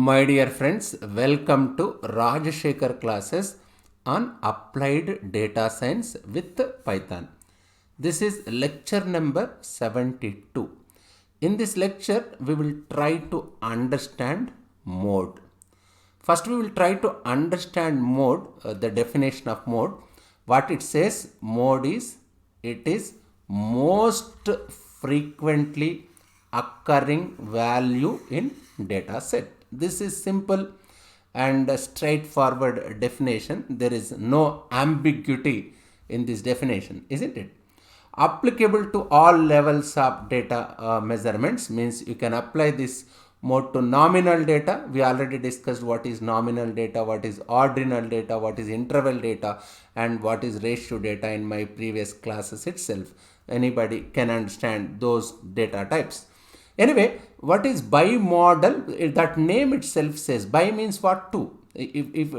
My dear friends, welcome to Rajashekar classes on applied data science with Python. This is lecture number 72. In this lecture, we will try to understand mode. First, we will try to understand mode, the definition of mode. What it says, mode is, it is most frequently occurring value in data set. This is simple and straightforward definition. There is no ambiguity in this definition, isn't it? Applicable to all levels of data measurements means you can apply this mode to nominal data. We already discussed what is nominal data, what is ordinal data, what is interval data, and what is ratio data in my previous classes itself. Anybody can understand those data types. Anyway, what is bimodal? That name itself says bi means what? Two. If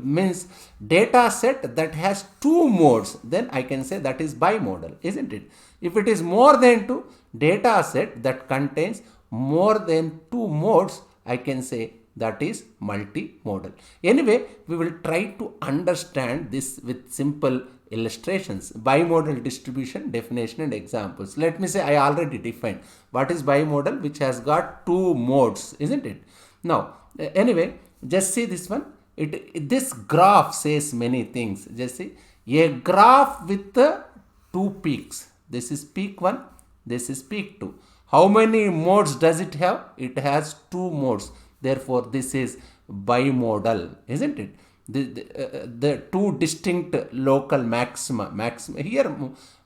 means data set that has two modes, then I can say that is bimodal, isn't it? If it is more than two, data set that contains more than two modes, I can say that is multimodal. Anyway, we will try to understand this with simple illustrations. Bimodal distribution, definition and examples. Let me say I already defined what is bimodal, which has got two modes, isn't it? Now, anyway, just see this one. This graph says many things. Just see a graph with two peaks. This is peak 1, this is peak 2. How many modes does it have? It has two modes. Therefore, this is bimodal, isn't it? The two distinct local maxima here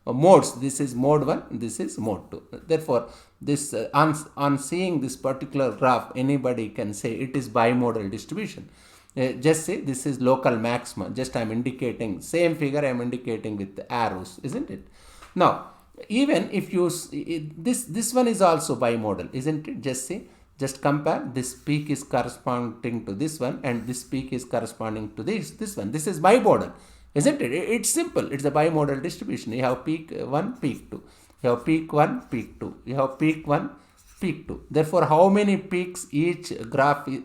modes. This is mode 1, this is mode 2. Therefore, this on seeing this particular graph, anybody can say it is bimodal distribution. Just say this is local maxima. Just I am indicating same figure, I am indicating with arrows, isn't it? Now, even if you this one is also bimodal, isn't it? Just see. Just compare, this peak is corresponding to this one and this peak is corresponding to this one. This is bimodal, isn't it? It's simple. It's a bimodal distribution. You have peak 1, peak 2. You have peak 1, peak 2. You have peak 1, peak 2. Therefore, how many peaks each graph each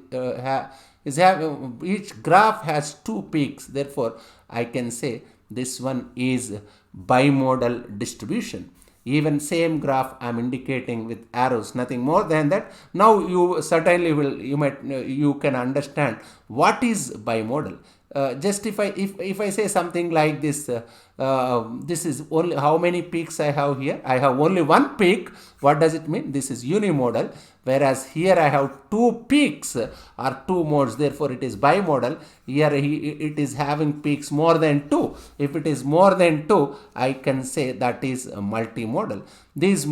graph has two peaks. Therefore, I can say this one is bimodal distribution. Even same graph I am indicating with arrows, nothing more than that. Now you certainly you can understand what is bimodal. Just if I say something like this, this is only how many peaks I have here. I have only one peak. What does it mean? This is unimodal. Whereas here I have two peaks or two modes. Therefore, it is bimodal. Here it is having peaks more than two. If it is more than two, I can say that is multimodal. These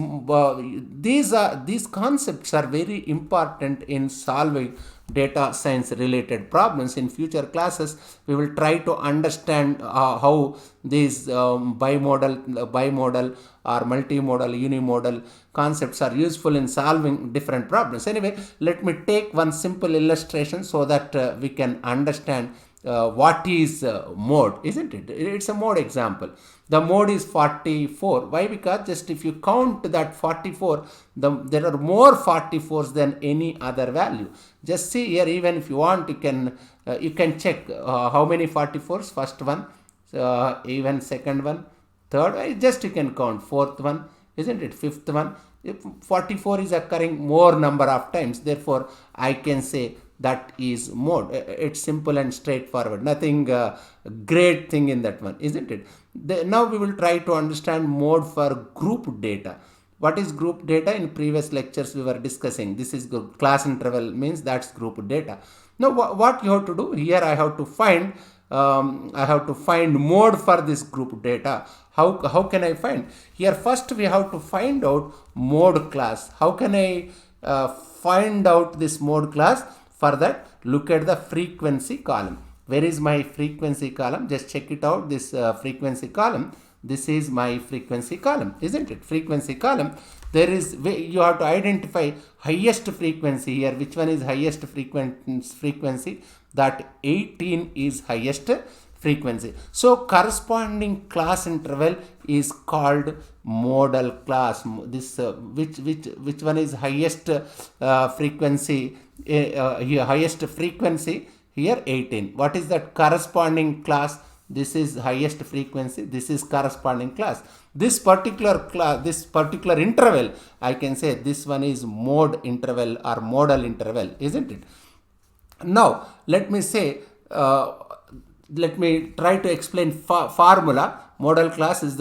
concepts are very important in solving data science related problems. In future classes, we will try to understand how these bimodal or multimodal, unimodal concepts are useful in solving different problems. Anyway, let me take one simple illustration so that we can understand what is mode, isn't it? It's a mode example. The mode is 44. Why? Because just if you count that 44, there are more 44s than any other value. Just see here, even if you want, you can check how many 44s. First one, even second one, third, just you can count. Fourth one, isn't it? Fifth one. If 44 is occurring more number of times, therefore I can say that is mode. It's simple and straightforward. Nothing great thing in that one, isn't it? Now we will try to understand mode for group data. What is group data? In previous lectures we were discussing. This is group. Class interval means that's group data. Now what you have to do here? I have to find mode for this group data. How can I find? Here first we have to find out mode class. How can I find out this mode class? For that, look at the frequency column. Where is my frequency column? Just check it out. This frequency column. This is my frequency column, isn't it? Frequency column. There is, you have to identify highest frequency here. Which one is highest frequency? That 18 is highest frequency. So corresponding class interval is called modal class. This which one is highest frequency? Here highest frequency here 18. What is that corresponding class? This is highest frequency. This is corresponding class. This particular class, this particular interval, I can say this one is mode interval or modal interval, isn't it? Now let me say, let me try to explain formula. Modal class has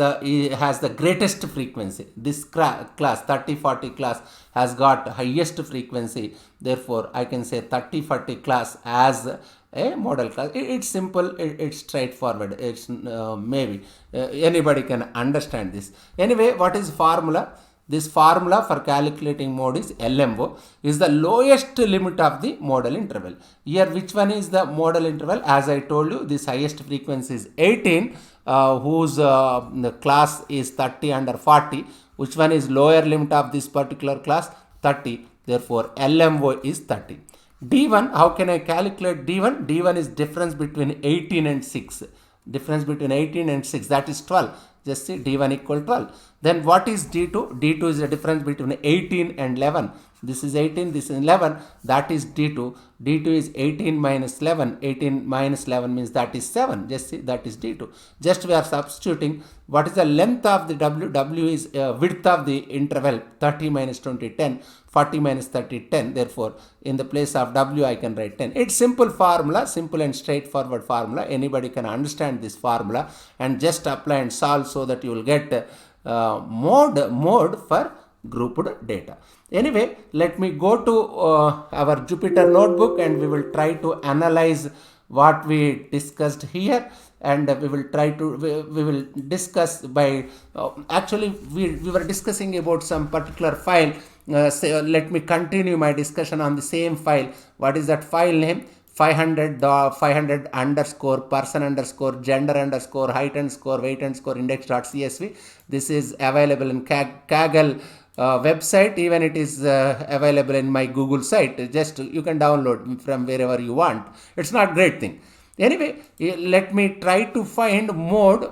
the greatest frequency. This class 3040 class has got highest frequency. Therefore, I can say 3040 class as a modal class. It's simple. It's straightforward. It's maybe anybody can understand this. Anyway, what is formula? This formula for calculating mode is LMO, is the lowest limit of the modal interval. Here, which one is the modal interval? As I told you, this highest frequency is 18, whose the class is 30 under 40. Which one is lower limit of this particular class? 30. Therefore, LMO is 30. D1, how can I calculate D1? D1 is difference between 18 and 6. Difference between 18 and 6, that is 12. Just see D1 equal 12. Then what is D2? D2 is the difference between 18 and 11. This is 18, this is 11, that is D2. D2 is 18 minus 11. 18 minus 11 means that is 7. Just see, that is D2. Just we are substituting. What is the length of the W? W is width of the interval. 30 minus 20, 10. 40 minus 30, 10. Therefore, in the place of W, I can write 10. It's simple formula, simple and straightforward formula. Anybody can understand this formula and just apply and solve so that you will get mode for grouped data. Anyway, let me go to our Jupyter notebook and we will try to analyze what we discussed here, and we will try to we will discuss by actually we were discussing about some particular file. Let me continue my discussion on the same file. What is that file name? 500 underscore person underscore gender underscore height underscore weight underscore index.csv. This is available in Kaggle website. Even it is available in my Google site. Just you can download from wherever you want. It's not great thing. Anyway, let me try to find mode.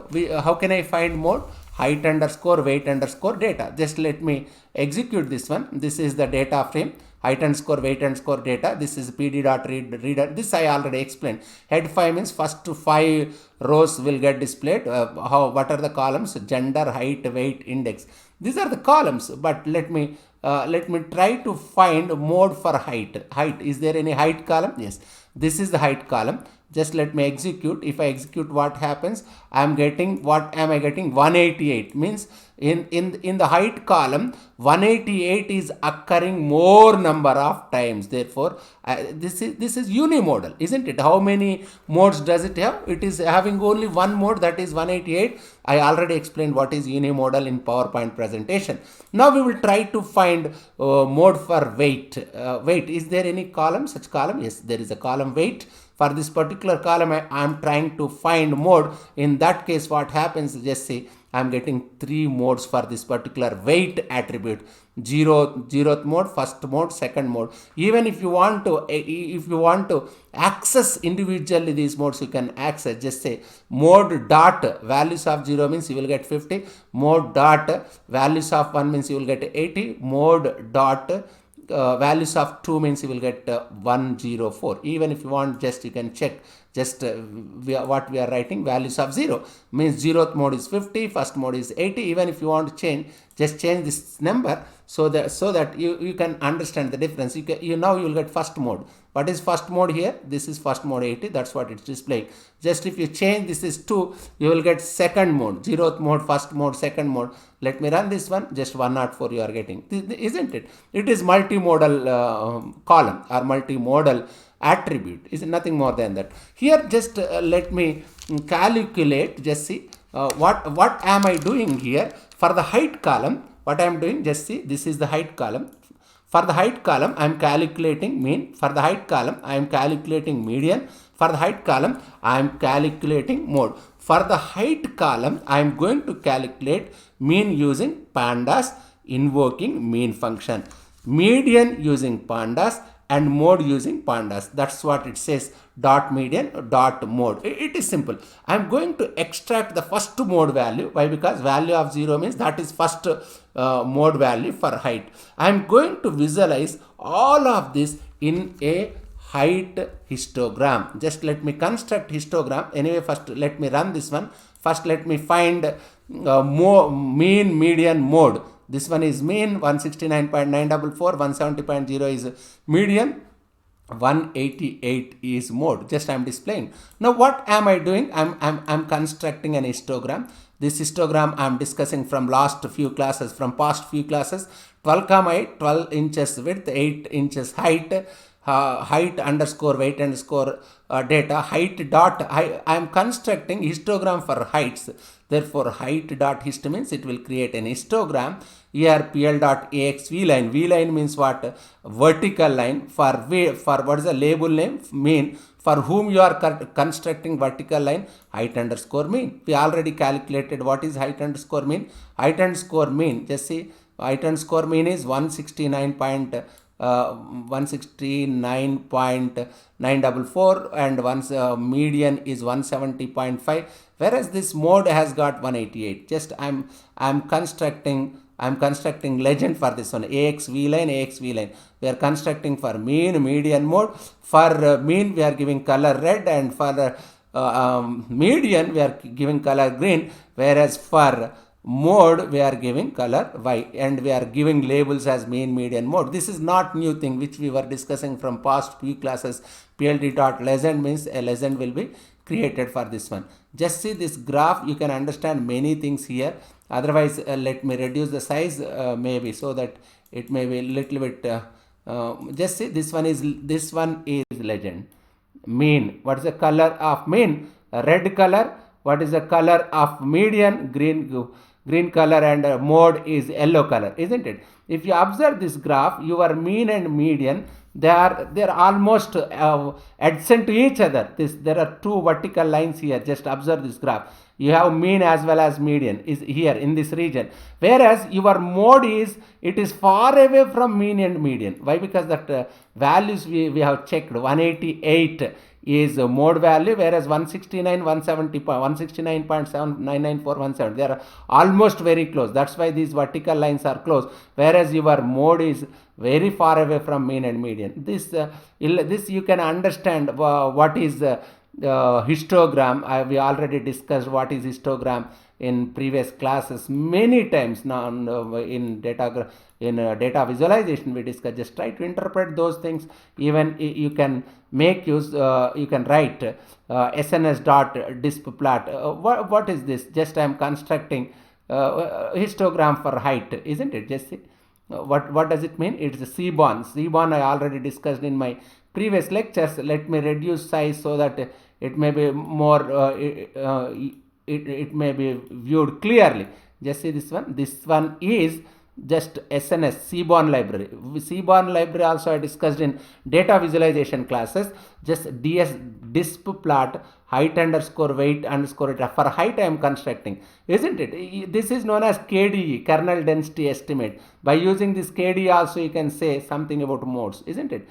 How can I find mode? Height underscore weight underscore data. Just let me execute this one. This is the data frame. Height underscore weight underscore data. This is pd.reader. This I already explained. Head 5 means first 5 rows will get displayed. What are the columns? Gender, height, weight, index. These are the columns. But let me try to find mode for height. Height. Is there any height column? Yes. This is the height column. Just let me execute. If I execute, what happens? I am getting, what am I getting? 188 means in the height column 188 is occurring more number of times. Therefore, this is unimodal, isn't it? How many modes does it have? It is having only one mode, that is 188. I already explained what is unimodal in PowerPoint presentation. Now we will try to find mode for weight. Weight, is there any column? Such column? Yes, there is a column weight. For this particular column, I am trying to find mode. In that case, what happens? Just see, I am getting 3 modes for this particular weight attribute. Zeroth mode, first mode, second mode. Even if you want to access individually these modes, you can access. Just say mode dot values of 0 means you will get 50. Mode dot values of 1 means you will get 80. Mode dot values of 2 means you will get 104. Even if you want, just you can check just what we are writing. Values of 0 means 0th mode is 50, first mode is 80. Even if you want to change, just change this number so that you can understand the difference. Now you will get first mode. What is first mode here? This is first mode 80. That's what it's displaying. Just if you change, this is 2, you will get second mode. 0th mode, first mode, second mode. Let me run this one. Just 104 you are getting, isn't it? It is multimodal column or multimodal attribute. Is nothing more than that. Here, just let me calculate. Just see what am I doing here for the height column. What I am doing? Just see, this is the height column. For the height column, I am calculating mean. For the height column, I am calculating median. For the height column, I am calculating mode. For the height column, I am going to calculate mean using pandas invoking mean function. Median using pandas and mode using pandas. That's what it says, dot median dot mode. It is simple. I am going to extract the first mode value. Why? Because value of 0 means that is first mode value for height. I am going to visualize all of this in a height histogram. Just let me construct histogram. Anyway, first let me run this one. First let me find mean, median, mode. This one is mean, 169.944, 170.0 is median, 188 is mode. Just I am displaying. Now what am I doing? I'm constructing an histogram. This histogram I am discussing from last few classes, from past few classes. 12, 12 inches width, 8 inches height. Height underscore weight underscore data, height dot, I am constructing histogram for heights. Therefore height dot hist means it will create an histogram. Here pl dot ax vline, vline means what? Vertical line. For what is the label name? Mean. For whom you are constructing vertical line, height underscore mean. We already calculated what is height underscore mean. Height underscore mean, just see, height underscore mean is 169.944 and once median is 170.5, whereas this mode has got 188. Just I'm constructing legend for this one, ax vline. We are constructing for mean, median, mode. For mean we are giving color red, and for median we are giving color green, whereas for mode we are giving color white, and we are giving labels as mean, median, mode. This is not new thing which we were discussing from past few classes. pld dot legend means a legend will be created for this one. Just see this graph, you can understand many things here. Otherwise let me reduce the size maybe so that it may be a little bit just see, this one is legend. Mean, what is the color of mean? Red color. What is the color of median? Green color, and mode is yellow color, isn't it? If you observe this graph, your mean and median, they are almost adjacent to each other. There are two vertical lines here. Just observe this graph. You have mean as well as median is here in this region, whereas your mode is far away from mean and median. Why? Because that values we have checked, 188 is mode value, whereas 169, 170, 169.799417, they are almost very close. That's why these vertical lines are close, whereas your mode is very far away from mean and median. This you can understand what is histogram. We already discussed what is histogram in previous classes many times. Now in data visualization we discussed. Just try to interpret those things. Even you can make use, you can write sns dot disp plot. What is this? Just I am constructing histogram for height, isn't it? Just see. What does it mean? It's a Seaborn. I already discussed in my previous lectures. Let me reduce size so that it may be more it may be viewed clearly. Just see this one. This one is just SNS, Seaborn library. Seaborn library also I discussed in data visualization classes. Just disp plot height underscore weight underscore data. For height I am constructing, isn't it? This is known as KDE, kernel density estimate. By using this KDE also you can say something about modes, isn't it?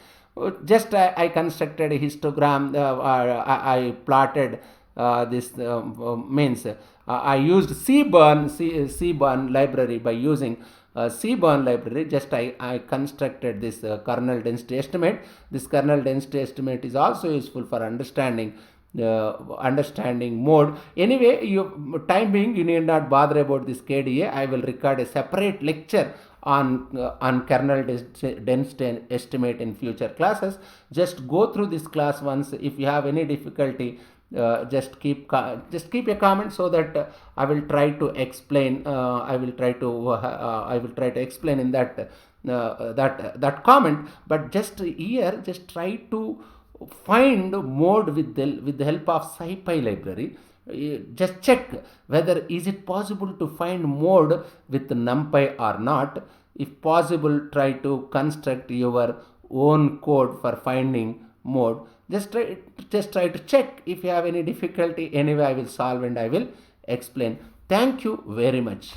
Just I constructed a histogram. I plotted this means I used Seaborn library. By using Seaborn library, just I constructed this kernel density estimate. This kernel density estimate is also useful for understanding mode. Anyway, time being, you need not bother about this KDA. I will record a separate lecture on kernel density estimate in future classes. Just go through this class once. If you have any difficulty, just keep a comment so that I will try to explain. I will try to explain in that comment. But just here, just try to find mode with the help of SciPy library. Just check whether is it possible to find mode with NumPy or not. If possible, try to construct your own code for finding mode. Just try to check. If you have any difficulty, anyway I will solve and I will explain. Thank you very much.